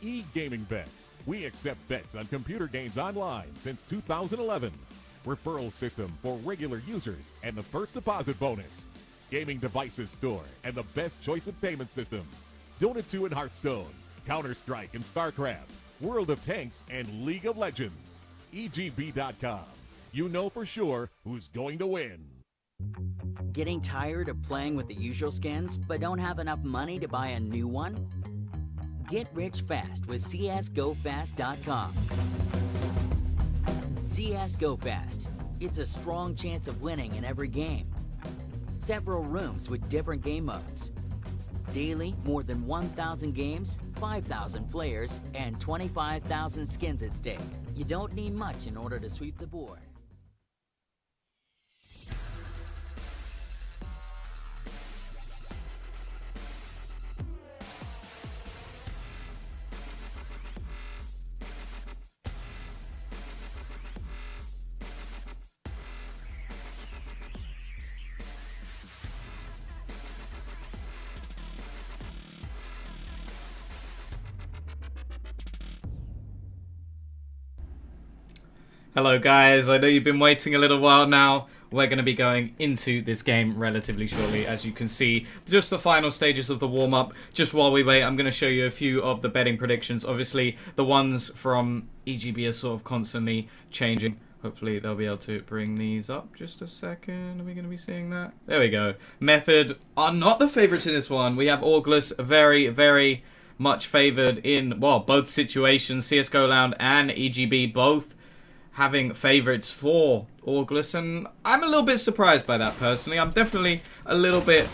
e-gaming bets. We accept bets on computer games online since 2011. Referral system for regular users and the first deposit bonus. Gaming devices store and the best choice of payment systems. Dota 2 and Hearthstone, Counter-Strike and StarCraft, World of Tanks and League of Legends. EGB.com. You know for sure who's going to win. Getting tired of playing with the usual skins but don't have enough money to buy a new one? Get rich fast with csgofast.com. CS Go Fast. It's a strong chance of winning in every game. Several rooms with different game modes. Daily, more than 1,000 games, 5,000 players, and 25,000 skins at stake. You don't need much in order to sweep the board. Hello guys, I know you've been waiting a little while now. We're going to be going into this game relatively shortly. As you can see, just the final stages of the warm-up. Just while we wait, I'm going to show you a few of the betting predictions. Obviously, the ones from EGB are sort of constantly changing. Hopefully, they'll be able to bring these up. Just a second. Are we going to be seeing that? There we go. Method are not the favorites in this one. We have Orgless very, very much favored in, well, both situations. CSGO Lounge and EGB both having favorites for Orgless, and I'm a little bit surprised by that personally. I'm definitely a little bit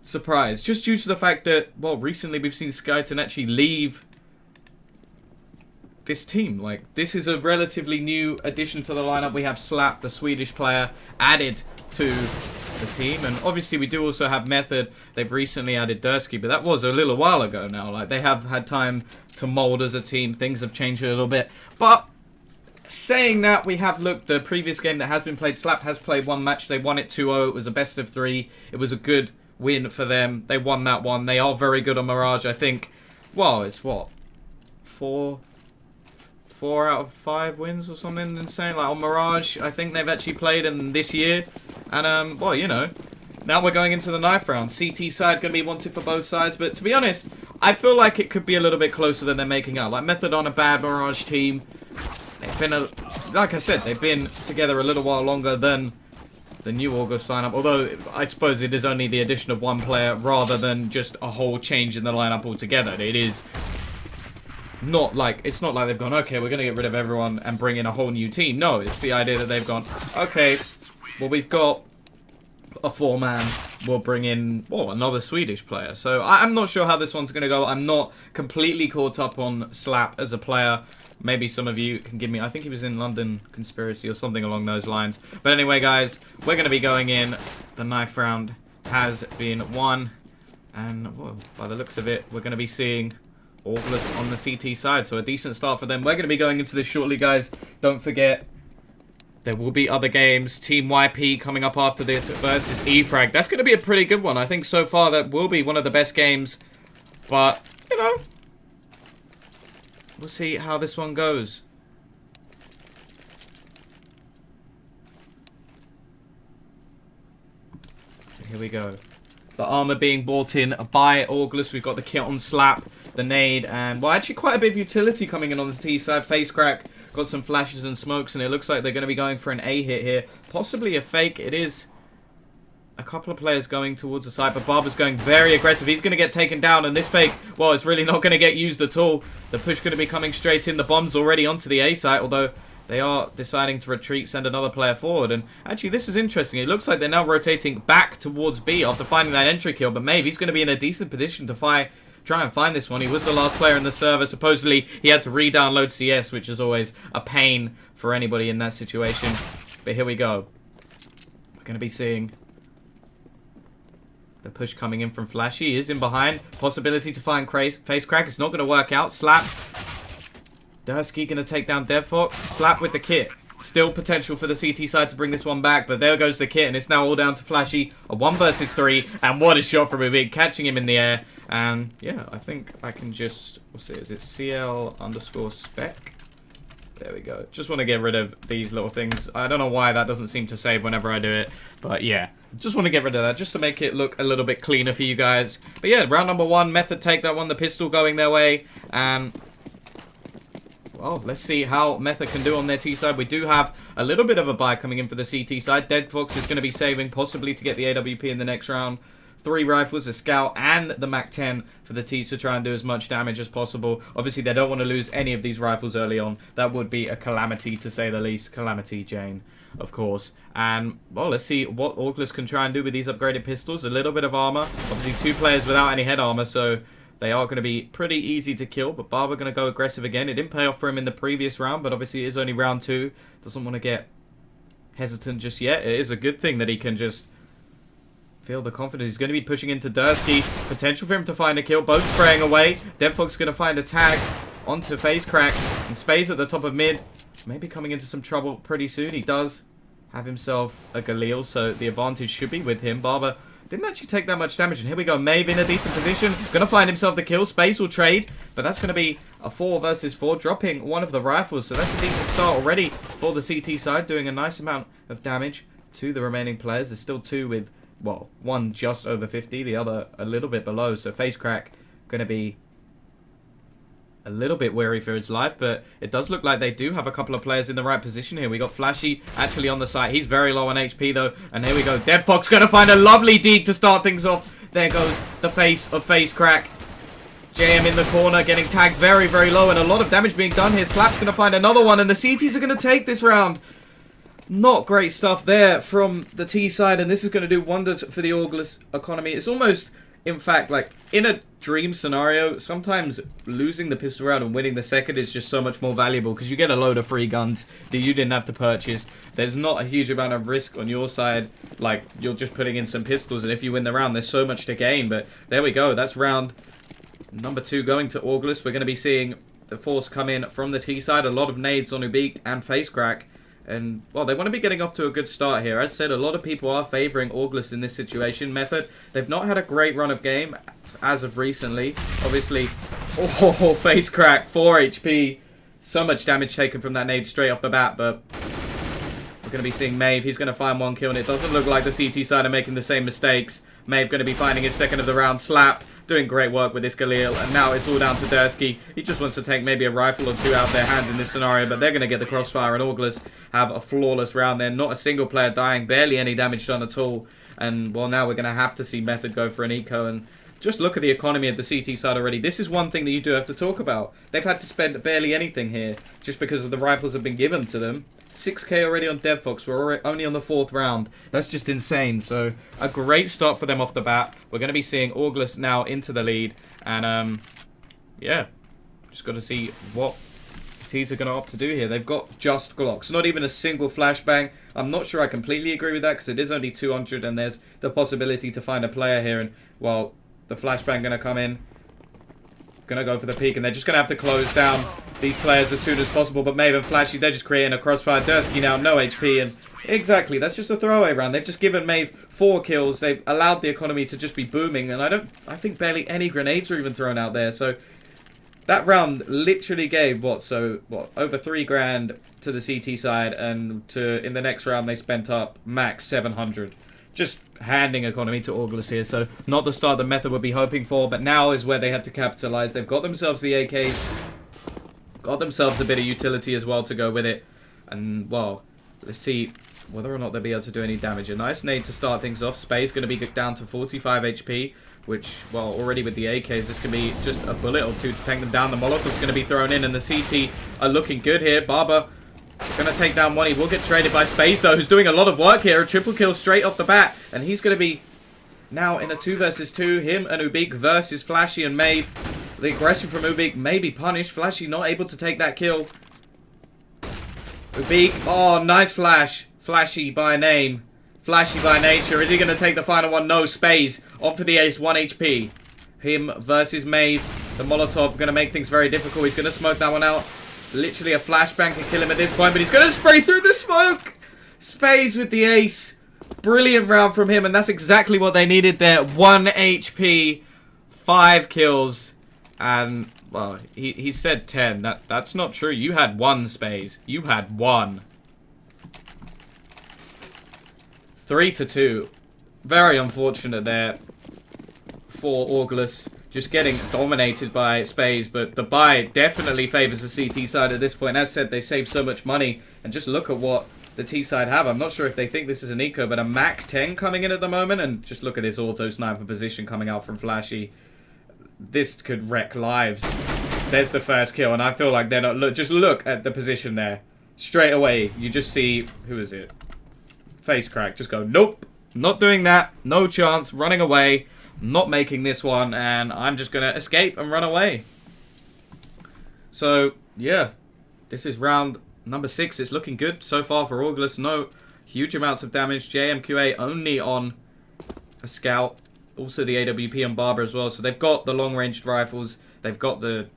surprised, just due to the fact that, well, recently we've seen Skyton actually leave this team. Like, this is a relatively new addition to the lineup. We have Slap, the Swedish player, added to the team, and obviously we do also have Method. They've recently added Dursky, but that was a little while ago now. Like, they have had time to mold as a team. Things have changed a little bit, but saying that, we have looked, the previous game that has been played, Slap has played one match. They won it 2-0. It was a best of 3. It was a good win for them. They won that one. They are very good on Mirage. I think, well, it's what? 4 out of 5 wins or something insane. Like on Mirage, I think they've actually played in this year. And, well, you know, now we're going into the knife round. CT side going to be wanted for both sides. But to be honest, I feel like it could be a little bit closer than they're making out. Like Method on a bad Mirage team. They've been, like I said, they've been together a little while longer than the new August lineup. Although, I suppose it is only the addition of one player rather than just a whole change in the lineup altogether. It is not like, it's not like they've gone, okay, we're going to get rid of everyone and bring in a whole new team. No, it's the idea that they've gone, okay, well, we've got a 4-man. We'll bring in, well, another Swedish player. So, I'm not sure how this one's going to go. I'm not completely caught up on Slap as a player. Maybe some of you can give me, I think he was in London Conspiracy or something along those lines. But anyway, guys, we're going to be going in. The knife round has been won. And, well, by the looks of it, we're going to be seeing Orgless on the CT side. So a decent start for them. We're going to be going into this shortly, guys. Don't forget, there will be other games. Team YP coming up after this versus eFrag. That's going to be a pretty good one. I think so far that will be one of the best games. But, you know, we'll see how this one goes. Here we go. The armor being bought in by Orgless. We've got the kit on Slap, the nade, and, well, actually quite a bit of utility coming in on the T side. Face crack, got some flashes and smokes, and it looks like they're going to be going for an A hit here. Possibly a fake. It is a couple of players going towards the side, but Barber's going very aggressive. He's going to get taken down, and this fake, well, it's really not going to get used at all. The push going to be coming straight in. The bomb's already onto the A site, although they are deciding to retreat, send another player forward. And actually, this is interesting. It looks like they're now rotating back towards B after finding that entry kill, but Maeve, he's going to be in a decent position to try and find this one. He was the last player in the server. Supposedly, he had to re-download CS, which is always a pain for anybody in that situation. But here we go. We're going to be seeing the push coming in from Flashy. He is in behind. Possibility to find face crack. It's not going to work out. Slap. Dursky going to take down DevFox. Slap with the kit. Still potential for the CT side to bring this one back, but there goes the kit, and it's now all down to Flashy. A 1 versus 3, and what a shot from Ubik, catching him in the air. And yeah, I think I can just, what's it, is it CL_spec? There we go. Just want to get rid of these little things. I don't know why that doesn't seem to save whenever I do it. But yeah, just want to get rid of that just to make it look a little bit cleaner for you guys. But yeah, round number 1, Method take that one. The pistol going their way. And, well, let's see how Method can do on their T side. We do have a little bit of a buy coming in for the CT side. Dead Fox is going to be saving possibly to get the AWP in the next round. 3 rifles, a scout, and the MAC-10 for the T's to try and do as much damage as possible. Obviously, they don't want to lose any of these rifles early on. That would be a calamity, to say the least. Calamity, Jane, of course. And, well, let's see what Orgless can try and do with these upgraded pistols. A little bit of armor. Obviously, 2 players without any head armor, so they are going to be pretty easy to kill. But Barber going to go aggressive again. It didn't pay off for him in the previous round, but obviously it is only round 2. Doesn't want to get hesitant just yet. It is a good thing that he can just feel the confidence. He's going to be pushing into Dursky. Potential for him to find a kill. Both spraying away. Deadfox going to find a tag onto Face Crack. And Space at the top of mid. Maybe coming into some trouble pretty soon. He does have himself a Galil, so the advantage should be with him. Barber didn't actually take that much damage. And here we go. Maeve in a decent position. Going to find himself the kill. Space will trade. But that's going to be a 4 versus 4. Dropping one of the rifles. So that's a decent start already for the CT side. Doing a nice amount of damage to the remaining players. There's still 2 with, well, 1 just over 50, the other a little bit below. So Face Crack going to be a little bit wary for his life, but it does look like they do have a couple of players in the right position here. We got Flashy actually on the site. He's very low on HP though, and here we go. Dead Fox going to find a lovely deed to start things off. There goes the face of Face Crack. JM in the corner, getting tagged very, very low, and a lot of damage being done here. Slap's going to find another one, and the CTs are going to take this round. Not great stuff there from the T side, and this is going to do wonders for the Orgless economy. It's almost, in fact, like in a dream scenario, sometimes losing the pistol round and winning the second is just so much more valuable because you get a load of free guns that you didn't have to purchase. There's not a huge amount of risk on your side, like you're just putting in some pistols, and if you win the round, there's so much to gain. But there we go. That's round number 2 going to Orgless. We're going to be seeing the force come in from the T side. A lot of nades on Ubik and Face Crack. And, well, they want to be getting off to a good start here. As I said, a lot of people are favouring Orgless in this situation. Method, they've not had a great run of game as of recently. Obviously, oh, Face Crack, 4 HP. So much damage taken from that nade straight off the bat, but we're going to be seeing Maeve. He's going to find 1 kill, and it doesn't look like the CT side are making the same mistakes. Maeve going to be finding his second of the round. Slap, doing great work with this Galil, and now it's all down to Dursky. He just wants to take maybe a rifle or 2 out of their hands in this scenario, but they're going to get the crossfire, and Orgless have a flawless round there. Not a single player dying, barely any damage done at all. And, well, now we're going to have to see Method go for an eco, and just look at the economy of the CT side already. This is one thing that you do have to talk about. They've had to spend barely anything here, just because of the rifles have been given to them. 6k already on Dead Fox. We're only on the 4th round. That's just insane. So a great start for them off the bat. We're going to be seeing Orgless now into the lead. And yeah, just got to see what T's are going to opt to do here. They've got just Glocks, not even a single flashbang. I'm not sure I completely agree with that because it is only 200 and there's the possibility to find a player here. And, well, the flashbang going to come in. Going to go for the peak, and they're just going to have to close down these players as soon as possible. But Maeve and Flashy, they're just creating a crossfire. Dursky now, no HP, and exactly, that's just a throwaway round. They've just given Maeve 4 kills. They've allowed the economy to just be booming, and I think barely any grenades were even thrown out there. So that round literally gave, over 3 grand to the CT side, and in the next round they spent up max 700. Just handing economy to Orgless here, so not the start the Method would be hoping for, but now is where they had to capitalize. They've got themselves the AKs, got themselves a bit of utility as well to go with it, and, well, let's see whether or not they'll be able to do any damage. A nice nade to start things off. Space going to be down to 45 HP, which, well, already with the AKs, this can be just a bullet or 2 to take them down. The Molotov's going to be thrown in, and the CT are looking good here. Barber going to take down 1. He will get traded by Space, though, who's doing a lot of work here. A triple kill straight off the bat. And he's going to be now in a 2 versus 2. Him and Ubik versus Flashy and Maeve. The aggression from Ubik may be punished. Flashy not able to take that kill. Ubik. Oh, nice flash. Flashy by name. Flashy by nature. Is he going to take the final one? No. Space on for the ace. 1 HP. Him versus Maeve. The Molotov going to make things very difficult. He's going to smoke that one out. Literally a flashbang can kill him at this point, but he's going to spray through the smoke. Space with the ace. Brilliant round from him, and that's exactly what they needed there. 1 HP. 5 kills. And, well, he said 10. That's not true. You had 1, Space. You had 1. 3-2. Very unfortunate there for Orgless. Just getting dominated by Space, but the buy definitely favors the CT side at this point. As said, they save so much money, and just look at what the T side have. I'm not sure if they think this is an eco, but a Mac 10 coming in at the moment, and just look at this auto sniper position coming out from Flashy. This could wreck lives. There's the first kill, and I feel like they're not... Just look at the position there. Straight away, you just see... Who is it? Face crack. Just go, nope. Not doing that. No chance. Running away. Not making this one, and I'm just going to escape and run away. So, yeah. This is round number 6. It's looking good so far for Orgless. No huge amounts of damage. JMQA only on a scout. Also the AWP on Barber as well. So they've got the long-ranged rifles. They've got the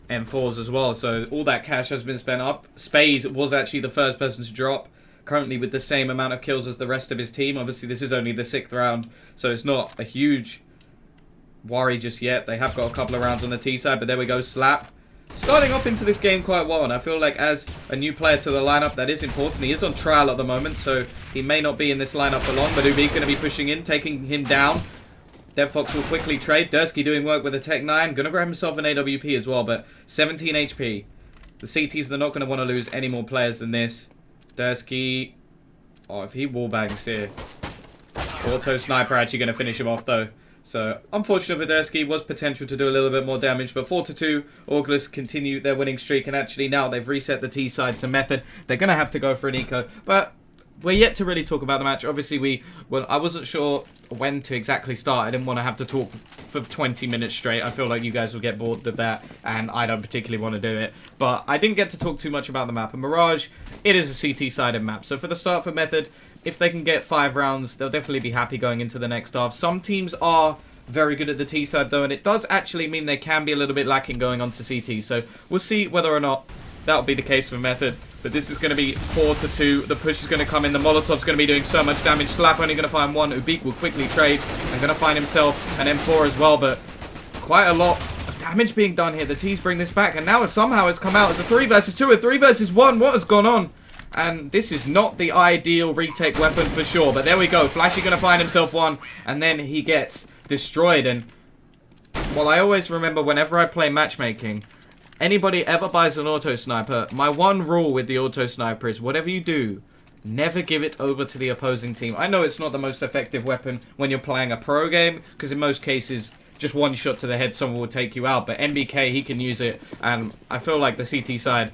M4s as well. So all that cash has been spent up. Spaze was actually the first person to drop. Currently with the same amount of kills as the rest of his team. Obviously this is only the 6th round. So it's not a huge worry just yet. They have got a couple of rounds on the T side. But there we go. Slap. Starting off into this game quite well. And I feel like as a new player to the lineup, that is important. He is on trial at the moment. So he may not be in this lineup for long. But Ubik going to be pushing in. Taking him down. DevFox will quickly trade. Dursky doing work with a Tech 9. Gonna grab himself an AWP as well, but 17 HP. The CTs, they're not gonna want to lose any more players than this. Dursky... Oh, if he wallbangs here. Auto Sniper actually gonna finish him off though. So, unfortunate for Dursky. Was potential to do a little bit more damage, but 4-2. Orgless continue their winning streak, and actually now they've reset the T side to Method. They're gonna have to go for an eco, but... We're yet to really talk about the match. Obviously, I wasn't sure when to exactly start. I didn't want to have to talk for 20 minutes straight. I feel like you guys will get bored of that, and I don't particularly want to do it. But I didn't get to talk too much about the map. And Mirage, it is a CT-sided map. So for the start for Method, if they can get 5 rounds, they'll definitely be happy going into the next half. Some teams are very good at the T side, though, and it does actually mean they can be a little bit lacking going on to CT. So we'll see whether or not that'll be the case for Method. But this is going to be 4-2. The push is going to come in. The Molotov's going to be doing so much damage. Slap only going to find 1. Ubik will quickly trade. And going to find himself an M4 as well. But quite a lot of damage being done here. The T's bring this back. And now somehow it's come out as a 3 versus 2. A 3 versus 1. What has gone on? And this is not the ideal retake weapon for sure. But there we go. Flashy going to find himself 1. And then he gets destroyed. And, well, I always remember whenever I play matchmaking... Anybody ever buys an auto sniper, my one rule with the auto sniper is whatever you do, never give it over to the opposing team. I know it's not the most effective weapon when you're playing a pro game, because in most cases, just one shot to the head, someone will take you out. But NBK, he can use it, and I feel like the CT side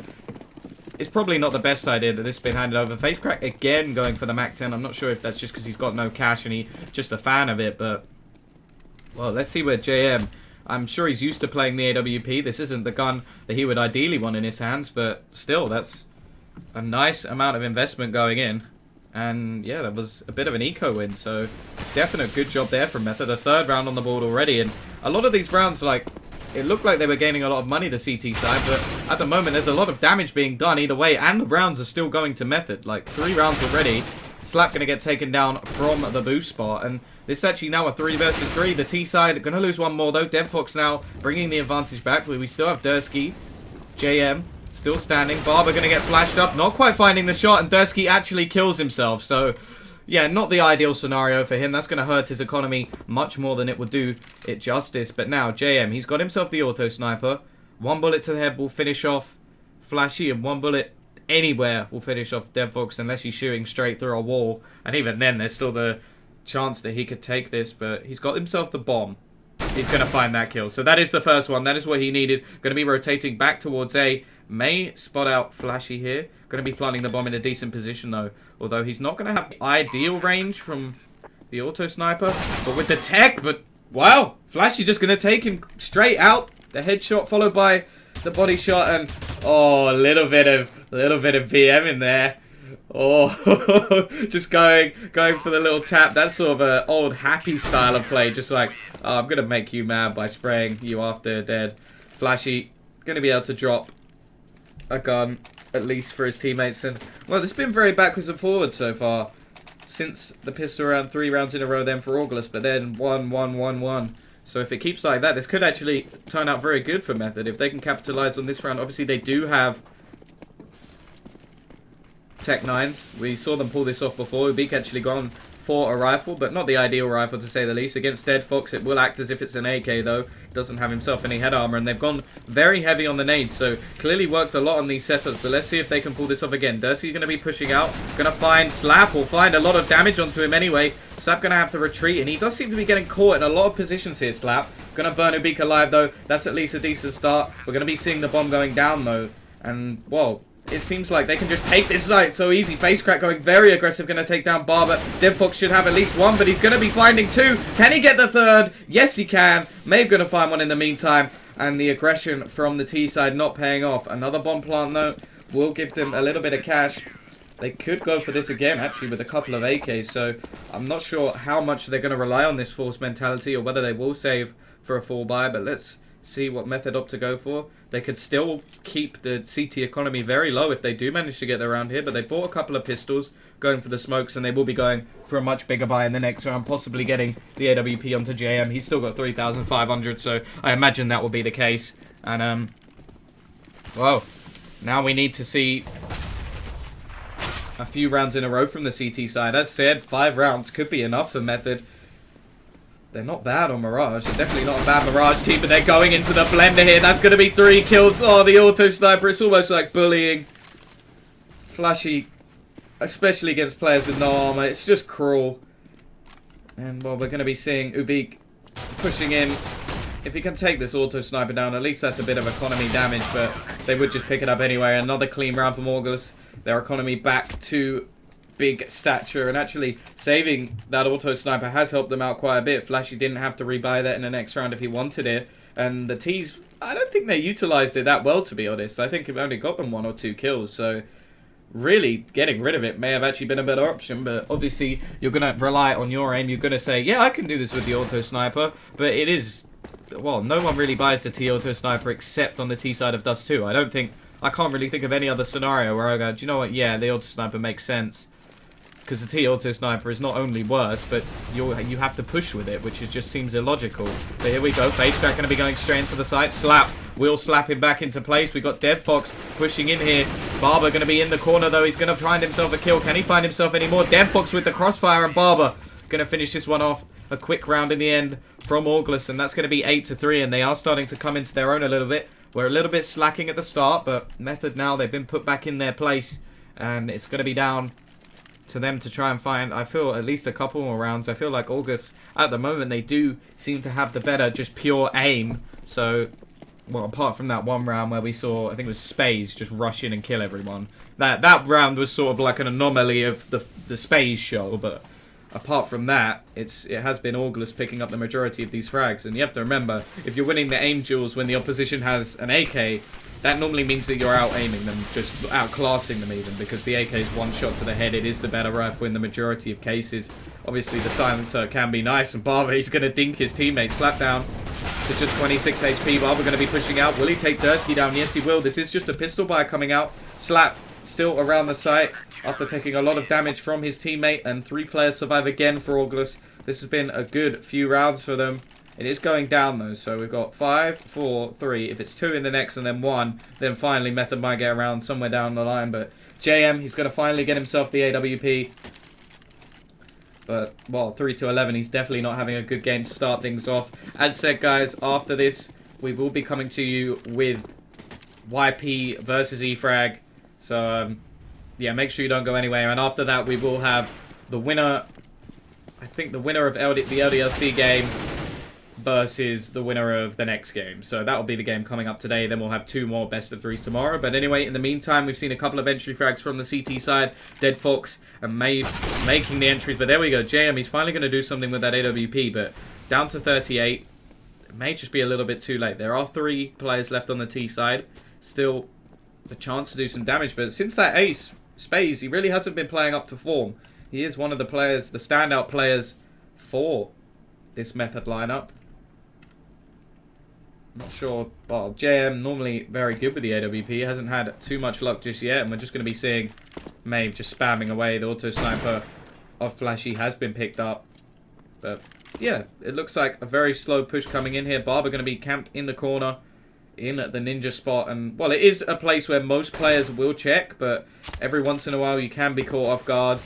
is probably not the best idea that this has been handed over. Facecrack again going for the Mac 10. I'm not sure if that's just because he's got no cash and he's just a fan of it, but... Well, let's see where JM... I'm sure he's used to playing the AWP. This isn't the gun that he would ideally want in his hands, but still, that's a nice amount of investment going in. And yeah, that was a bit of an eco win, so definite good job there from Method. The 3rd round on the board already, and a lot of these rounds, like, it looked like they were gaining a lot of money, the CT side, but at the moment, there's a lot of damage being done either way, and the rounds are still going to Method. Like, 3 rounds already. Slap going to get taken down from the boost spot, and this is actually now a 3 versus 3. The T side going to lose 1 more though. DevFox now bringing the advantage back, but we still have Dursky, JM still standing. Barber going to get flashed up, not quite finding the shot, and Dursky actually kills himself. So yeah, not the ideal scenario for him. That's going to hurt his economy much more than it would do it justice. But now JM, he's got himself the auto sniper. 1 bullet to the head will finish off Flashy, and 1 bullet anywhere will finish off DevFox unless he's shooting straight through a wall. And even then, there's still the chance that he could take this, but he's got himself the bomb. He's going to find that kill. So that is the first one. That is what he needed. Going to be rotating back towards A. May spot out Flashy here. Going to be planting the bomb in a decent position, though. Although he's not going to have the ideal range from the auto sniper. But with the tech, but wow. Flashy just going to take him straight out. The headshot followed by the body shot, and oh, a little bit of VM in there. Oh, just going for the little tap. That's sort of an old happy style of play. Just like, oh, I'm gonna make you mad by spraying you after dead. Flashy gonna be able to drop a gun at least for his teammates, and well, it's been very backwards and forwards so far since the pistol round. 3 rounds in a row then for Orgless, but then 1-1-1-1. So if it keeps like that, this could actually turn out very good for Method. If they can capitalize on this round, obviously they do have Tech 9s. We saw them pull this off before. Ubik actually gone for a rifle, but not the ideal rifle to say the least. Against Dead Fox, it will act as if it's an AK though. Doesn't have himself any head armor, and they've gone very heavy on the nades, so clearly worked a lot on these setups. But let's see if they can pull this off again. Durski's going to be pushing out, going to find Slap, will find a lot of damage onto him anyway. Slap going to have to retreat, and he does seem to be getting caught in a lot of positions here, Slap. Going to burn Ubik alive though. That's at least a decent start. We're going to be seeing the bomb going down though, and well, it seems like they can just take this site so easy. Face Crack going very aggressive, going to take down Barber. Dead Fox should have at least one, but he's going to be finding two. Can he get the third? Yes, he can. Maeve going to find one in the meantime. And the aggression from the T side not paying off. Another bomb plant, though, will give them a little bit of cash. They could go for this again, actually, with a couple of AKs. So I'm not sure how much they're going to rely on this force mentality or whether they will save for a full buy. But let's see what Method opt to go for. They could still keep the CT economy very low if they do manage to get around here, but they bought a couple of pistols, going for the smokes, and they will be going for a much bigger buy in the next round, possibly getting the AWP onto JM. He's still got 3,500, so I imagine that will be the case. And, well, now we need to see a few rounds in a row from the CT side. As said, 5 rounds could be enough for Method. They're not bad on Mirage. They're definitely not a bad Mirage team, but they're going into the blender here. That's going to be 3 kills. Oh, the auto sniper. It's almost like bullying. Flashy, especially against players with no armor. It's just cruel. And, well, we're going to be seeing Ubik pushing in. If he can take this auto sniper down, at least that's a bit of economy damage, but they would just pick it up anyway. Another clean round from Orgless. Their economy back to big stature, and actually saving that auto sniper has helped them out quite a bit. Flashy didn't have to rebuy that in the next round if he wanted it, and the T's, I don't think they utilized it that well, to be honest. I think it only got them 1 or 2 kills, so really getting rid of it may have actually been a better option. But obviously you're going to rely on your aim. You're going to say, yeah, I can do this with the auto sniper, but it is, well, no one really buys the T auto sniper except on the T side of Dust 2. I can't really think of any other scenario where I go, do you know what, yeah, the auto sniper makes sense. Because the T auto sniper is not only worse, but you have to push with it, which just seems illogical. But here we go. Face Crack going to be going straight into the site. Slap. Will slap him back into place. We got Dead Fox pushing in here. Barber going to be in the corner, though. He's going to find himself a kill. Can he find himself any more? Dead Fox with the crossfire, and Barber going to finish this one off. A quick round in the end from Orgless, and that's going to be 8-3, and they are starting to come into their own a little bit. We're a little bit slacking at the start, but Method now, they've been put back in their place, and it's going to be down to them to try and find, I feel, at least a couple more rounds. I feel like August, at the moment, they do seem to have the better, just pure aim. So, well, apart from that one round where we saw, I think it was Spaze just rush in and kill everyone. That round was sort of like an anomaly of the Spaze show, but apart from that, it has been Orgless picking up the majority of these frags. And you have to remember, if you're winning the aim duels when the opposition has an AK, that normally means that you're out-aiming them, just outclassing them even, because the AK is one shot to the head. It is the better rifle in the majority of cases. Obviously, the silencer can be nice, and Barber, he's going to dink his teammate. Slap down to just 26 HP. Barber going to be pushing out. Will he take Dursky down? Yes, he will. This is just a pistol buy coming out. Slap still around the site after taking a lot of damage from his teammate, and 3 players survive again for Orgless. This has been a good few rounds for them. It is going down though, so we've got 5, 4, 3. If it's 2 in the next and then 1, then finally Method might get around somewhere down the line. But JM, he's going to finally get himself the AWP. But, well, 3-11, he's definitely not having a good game to start things off. As said, guys, after this, we will be coming to you with YP versus eFrag. So, yeah, make sure you don't go anywhere. And after that, we will have the winner, I think the winner of the LDLC game versus the winner of the next game. So that will be the game coming up today. Then we'll have 2 more best of 3s tomorrow. But anyway, in the meantime, we've seen a couple of entry frags from the CT side. Dead Fox and Maeve making the entries. But there we go. JM, he's finally going to do something with that AWP. But down to 38. It may just be a little bit too late. There are 3 players left on the T side. Still the chance to do some damage. But since that ace, Spaze, he really hasn't been playing up to form. He is one of the players, the standout players for this Method lineup. Not sure. Well, JM normally very good with the AWP. Hasn't had too much luck just yet. And we're just going to be seeing Maeve just spamming away. The auto sniper of Flashy has been picked up. But yeah, it looks like a very slow push coming in here. Barber going to be camped in the corner in the ninja spot. And, well, it is a place where most players will check, but every once in a while you can be caught off guard.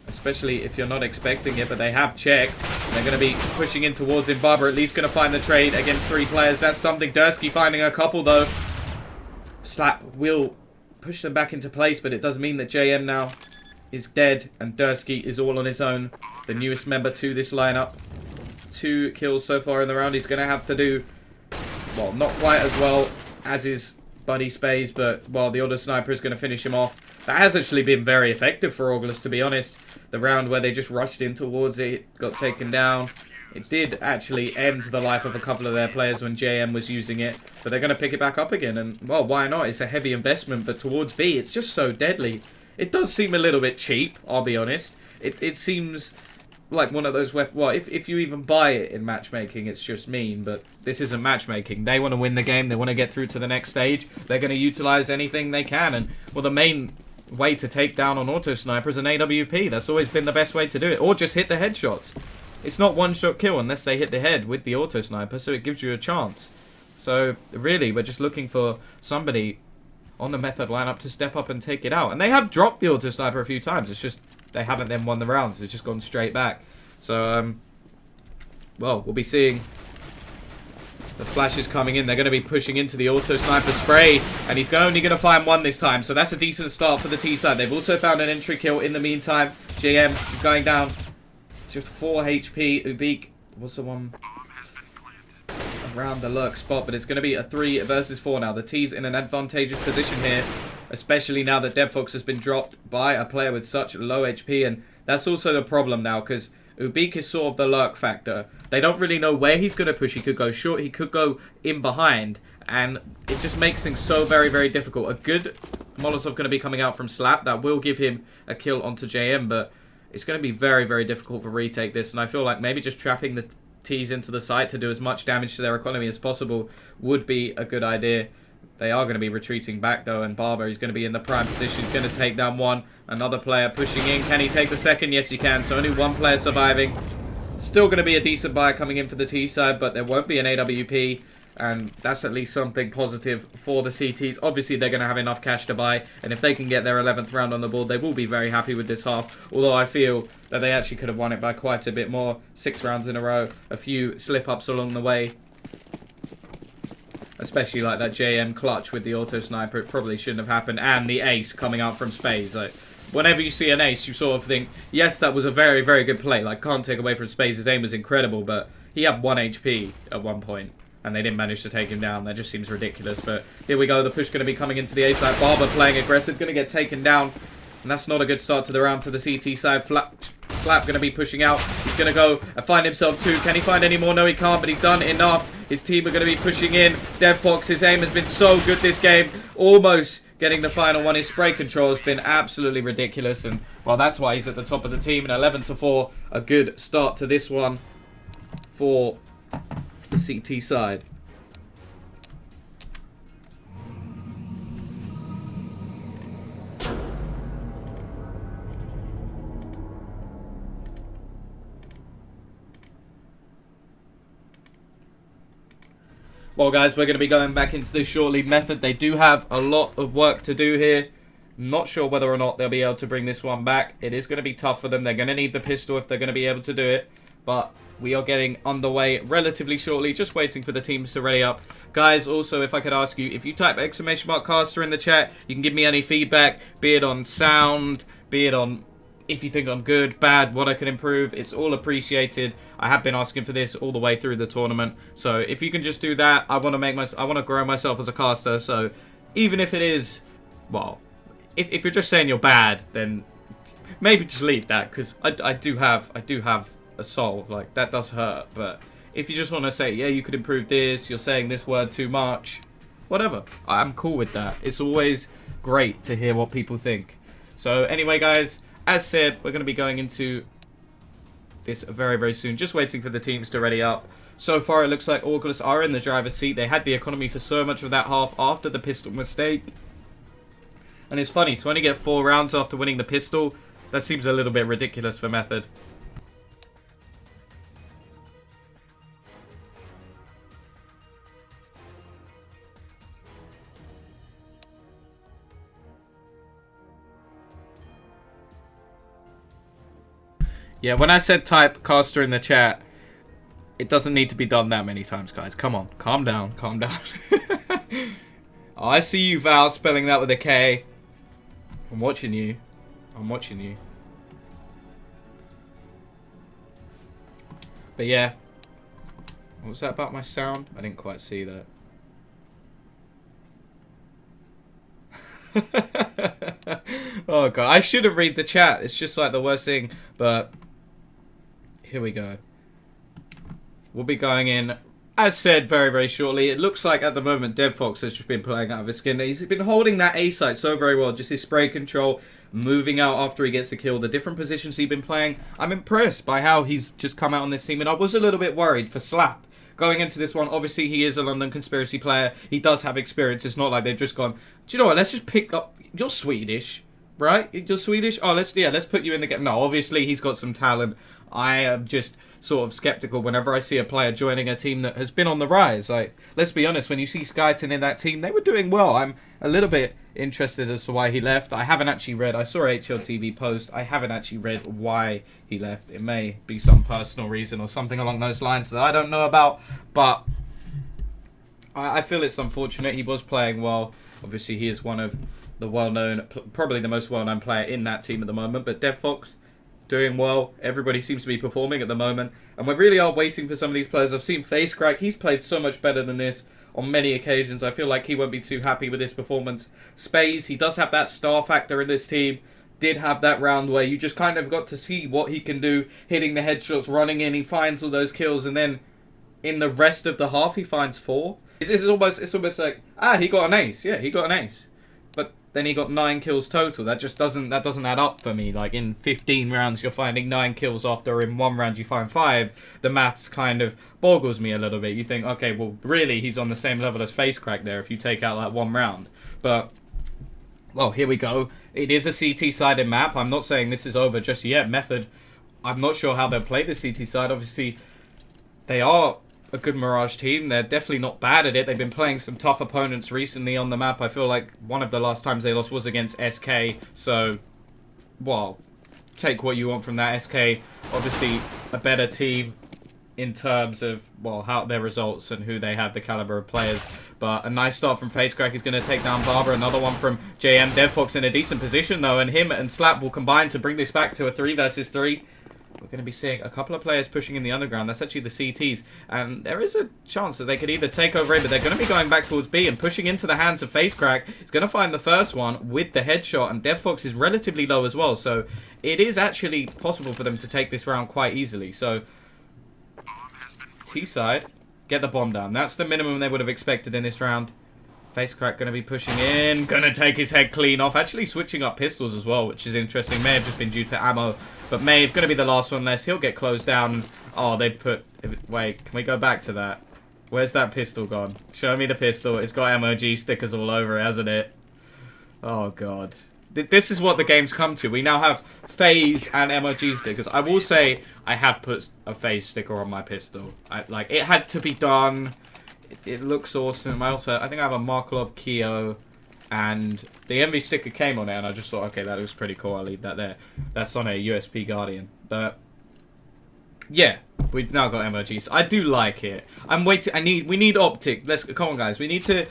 Especially if you're not expecting it, but they have checked. They're going to be pushing in towards him. Barber at least going to find the trade against 3 players. That's something. Dursky finding a couple, though. Slap will push them back into place, but it does mean that JM now is dead, and Dursky is all on his own. The newest member to this lineup. 2 kills so far in the round. He's going to have to do, well, not quite as well as his buddy Space, but, well, the auto sniper is going to finish him off. That has actually been very effective for Orgless, to be honest. The round where they just rushed in towards it, got taken down. It did actually end the life of a couple of their players when JM was using it. But they're going to pick it back up again. And, well, why not? It's a heavy investment. But towards B, it's just so deadly. It does seem a little bit cheap, I'll be honest. It seems like one of those weapons. Well, if you even buy it in matchmaking, it's just mean. But this isn't matchmaking. They want to win the game. They want to get through to the next stage. They're going to utilize anything they can. And, well, the main way to take down an auto sniper is an AWP. That's always been the best way to do it. Or just hit the headshots. It's not one-shot kill unless they hit the head with the auto sniper, so it gives you a chance. So, really, we're just looking for somebody on the Method lineup to step up and take it out. And they have dropped the auto sniper a few times. It's just they haven't then won the rounds. It's just gone straight back. So, well, we'll be seeing the flashes coming in. They're going to be pushing into the auto sniper spray, and he's only going to find 1 this time. So that's a decent start for the T side. They've also found an entry kill in the meantime. JM going down. Just 4 HP. Ubik was the one around the lurk spot, but it's going to be a 3 versus 4 now. The T's in an advantageous position here, especially now that DevFox has been dropped by a player with such low HP, and that's also the problem now, because Ubik is sort of the lurk factor. They don't really know where he's going to push. He could go short, he could go in behind, and it just makes things so very, very difficult. A good Molotov going to be coming out from Slap. That will give him a kill onto JM, but it's going to be very, very difficult for retake this, and I feel like maybe just trapping the T's into the site to do as much damage to their economy as possible would be a good idea. They are going to be retreating back, though, and Barber is going to be in the prime position. He's going to take down 1. Another player pushing in. Can he take the second? Yes, he can. So only 1 player surviving. Still going to be a decent buy coming in for the T side, but there won't be an AWP. And that's at least something positive for the CTs. Obviously, they're going to have enough cash to buy. And if they can get their 11th round on the board, they will be very happy with this half. Although I feel that they actually could have won it by quite a bit more. 6 rounds in a row. A few slip-ups along the way. Especially like that JM clutch with the auto sniper. It probably shouldn't have happened. And the ace coming out from Space. Like, whenever you see an ace, you sort of think, yes, that was a very, very good play. Like, can't take away from Space. His aim was incredible. But he had 1 HP at one point. And they didn't manage to take him down. That just seems ridiculous. But here we go. The push going to be coming into the A side. Barber playing aggressive. Going to get taken down. And that's not a good start to the round to the CT side. Slap going to be pushing out. He's going to go and find himself 2. Can he find any more? No, he can't. But he's done enough. His team are going to be pushing in. DevFox, his aim has been so good this game. Almost getting the final one. His spray control has been absolutely ridiculous. And, well, that's why he's at the top of the team. And 11-4. A good start to this one for the CT side. Well, guys, we're going to be going back into this shortly. Method, they do have a lot of work to do here. Not sure whether or not they'll be able to bring this one back. It is going to be tough for them. They're going to need the pistol if they're going to be able to do it. But we are getting underway relatively shortly. Just waiting for the teams to ready up. Guys, also, if I could ask you, if you type !caster in the chat, you can give me any feedback, be it on sound, be it on if you think I'm good, bad, what I can improve. It's all appreciated. I have been asking for this all the way through the tournament. So if you can just do that, I want to grow myself as a caster. So even if it is, well, if you're just saying you're bad, then maybe just leave that, because I do have a soul. Like, that does hurt. But if you just want to say, yeah, you could improve this, you're saying this word too much, whatever, I'm cool with that. It's always great to hear what people think. So anyway, guys, as said, we're going to be going into this very, very soon. Just waiting for the teams to ready up. So far, it looks like Orgless are in the driver's seat. They had the economy for so much of that half after the pistol mistake. And it's funny, to only get 4 rounds after winning the pistol, that seems a little bit ridiculous for Method. Yeah, when I said typecaster in the chat, it doesn't need to be done that many times, guys. Come on. Calm down. Calm down. Oh, I see you, Val, spelling that with a K. I'm watching you. I'm watching you. But yeah. What was that about my sound? I didn't quite see that. Oh god, I shouldn't read the chat. It's just like the worst thing. But here we go. We'll be going in, as said, very, very shortly. It looks like at the moment DevFox has just been playing out of his skin. He's been holding that A site so very well. Just his spray control, moving out after he gets a kill, the different positions he's been playing. I'm impressed by how he's just come out on this team. And I was a little bit worried for Slap. Going into this one, obviously he is a London Conspiracy player. He does have experience. It's not like they've just gone, do you know what, let's just pick up... You're Swedish, right? You're Swedish? Oh, let's put you in the game. No, obviously he's got some talent. I am just sort of skeptical whenever I see a player joining a team that has been on the rise. Like, let's be honest, when you see Skyton in that team, they were doing well. I'm a little bit interested as to why he left. I haven't actually read. I saw HLTV post. I haven't actually read why he left. It may be some personal reason or something along those lines that I don't know about. But I feel it's unfortunate. He was playing well. Obviously, he is one of the well-known, probably the most well-known player in that team at the moment. But DevFox, doing well. Everybody seems to be performing at the moment. And we really are waiting for some of these players. I've seen Facecrack. He's played so much better than this on many occasions. I feel like he won't be too happy with his performance. Space, he does have that star factor in this team. Did have that round where you just kind of got to see what he can do. Hitting the headshots, running in. He finds all those kills. And then in the rest of the half, he finds 4. It's almost like, he got an ace. Yeah, he got an ace. But then he got 9 kills total. That doesn't add up for me. Like, in 15 rounds, you're finding 9 kills after in 1 round you find 5. The maths kind of boggles me a little bit. You think, okay, well, really, he's on the same level as Facecrack there if you take out that 1 round. But, well, here we go. It is a CT-sided map. I'm not saying this is over just yet. Method, I'm not sure how they'll play the CT side. Obviously, they are a good Mirage team. They're definitely not bad at it. They've been playing some tough opponents recently on the map. I feel like one of the last times they lost was against SK. So, well, take what you want from that. SK, obviously a better team in terms of, well, how their results and who they have, the caliber of players. But a nice start from Facecrack is going to take down Barber. Another one from JM. DevFox in a decent position, though, and him and Slap will combine to bring this back to a 3 versus 3. We're going to be seeing a couple of players pushing in the underground. That's actually the CTs. And there is a chance that they could either take over A, but they're going to be going back towards B and pushing into the hands of Facecrack. He's going to find the first one with the headshot, and DevFox is relatively low as well. So it is actually possible for them to take this round quite easily. So T-side, get the bomb down. That's the minimum they would have expected in this round. Facecrack going to be pushing in. Going to take his head clean off. Actually switching up pistols as well, which is interesting. May have just been due to ammo. But Maeve going to be the last one unless he'll get closed down. Oh, they put... Wait, can we go back to that? Where's that pistol gone? Show me the pistol. It's got MOG stickers all over it, hasn't it? Oh, God. This is what the game's come to. We now have FaZe and MOG stickers. I will say I have put a FaZe sticker on my pistol. It had to be done. It looks awesome. I think I have a Marklov Keo, and the Envy sticker came on there, and I just thought, okay, that looks pretty cool. I'll leave that there. That's on a USP Guardian. But yeah, we've now got MOGs. I do like it. I'm waiting. We need Optic. Come on, guys. We need to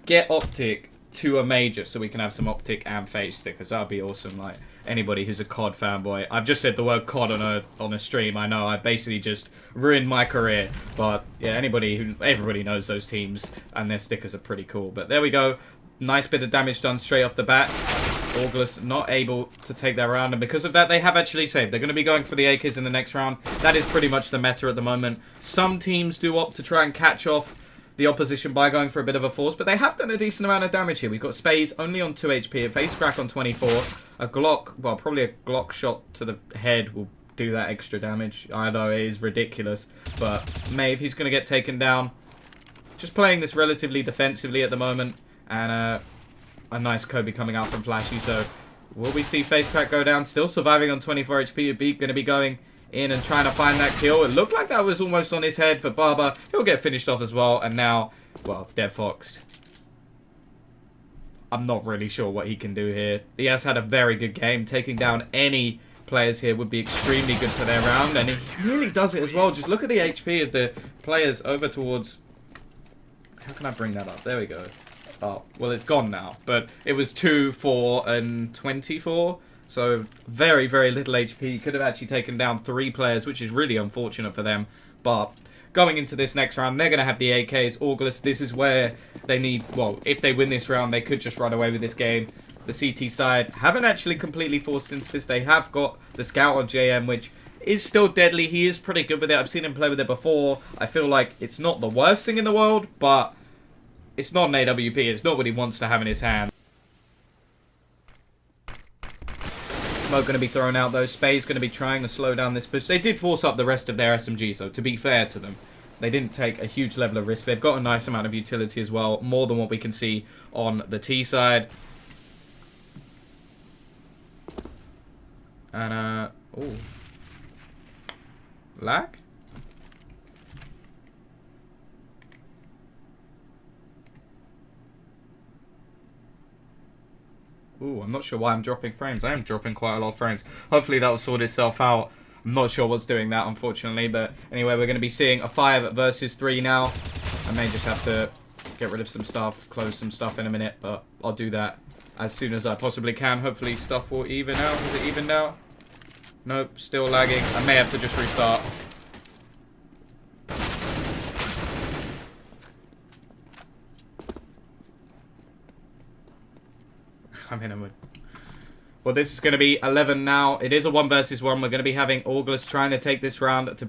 get Optic to a major so we can have some Optic and FaZe stickers. That'd be awesome. Like anybody who's a COD fanboy. I've just said the word COD on a stream. I know I basically just ruined my career. But yeah, everybody knows those teams and their stickers are pretty cool. But there we go. Nice bit of damage done straight off the bat. Orgless not able to take that round, and because of that they have actually saved. They're going to be going for the AKs in the next round. That is pretty much the meta at the moment. Some teams do opt to try and catch off the opposition by going for a bit of a force, but they have done a decent amount of damage here. We've got Space only on 2 HP, a Facecrack on 24, a Glock, well, probably a Glock shot to the head will do that extra damage. I know it is ridiculous, but Maeve, he's going to get taken down. Just playing this relatively defensively at the moment, and a nice Kobe coming out from Flashy. So will we see Facecrack go down? Still surviving on 24 HP. Going to be going in and trying to find that kill. It looked like that was almost on his head, but Barber, he'll get finished off as well. And now, well, DevFox, I'm not really sure what he can do here. He has had a very good game, taking down any players here would be extremely good for their round, and he nearly does it as well. Just look at the HP of the players over towards... How can I bring that up? There we go. Oh, well, it's gone now, but it was 2, 4, and 24, so very, very little HP. Could have actually taken down 3 players, which is really unfortunate for them, but going into this next round, they're going to have the AKs. Orgless, this is where they need... Well, if they win this round, they could just run away with this game. The CT side haven't actually completely forced into this. They have got the Scout on JM, which is still deadly. He is pretty good with it. I've seen him play with it before. I feel like it's not the worst thing in the world, but it's not an AWP. It's not what he wants to have in his hand. Smoke going to be thrown out, though. Spade's going to be trying to slow down this push. They did force up the rest of their SMGs, though, to be fair to them. They didn't take a huge level of risk. They've got a nice amount of utility as well, more than what we can see on the T side. And, ooh. Lag? Ooh, I'm not sure why I'm dropping frames. I am dropping quite a lot of frames. Hopefully that will sort itself out. I'm not sure what's doing that, unfortunately. But anyway, we're going to be seeing a 5 versus 3 now. I may just have to get rid of some stuff, close some stuff in a minute. But I'll do that as soon as I possibly can. Hopefully stuff will even out. Is it even now? Nope, still lagging. I may have to just restart. I'm in a mood. Well, this is going to be 11 now. It is a 1 versus 1. We're going to be having Orgless trying to take this round to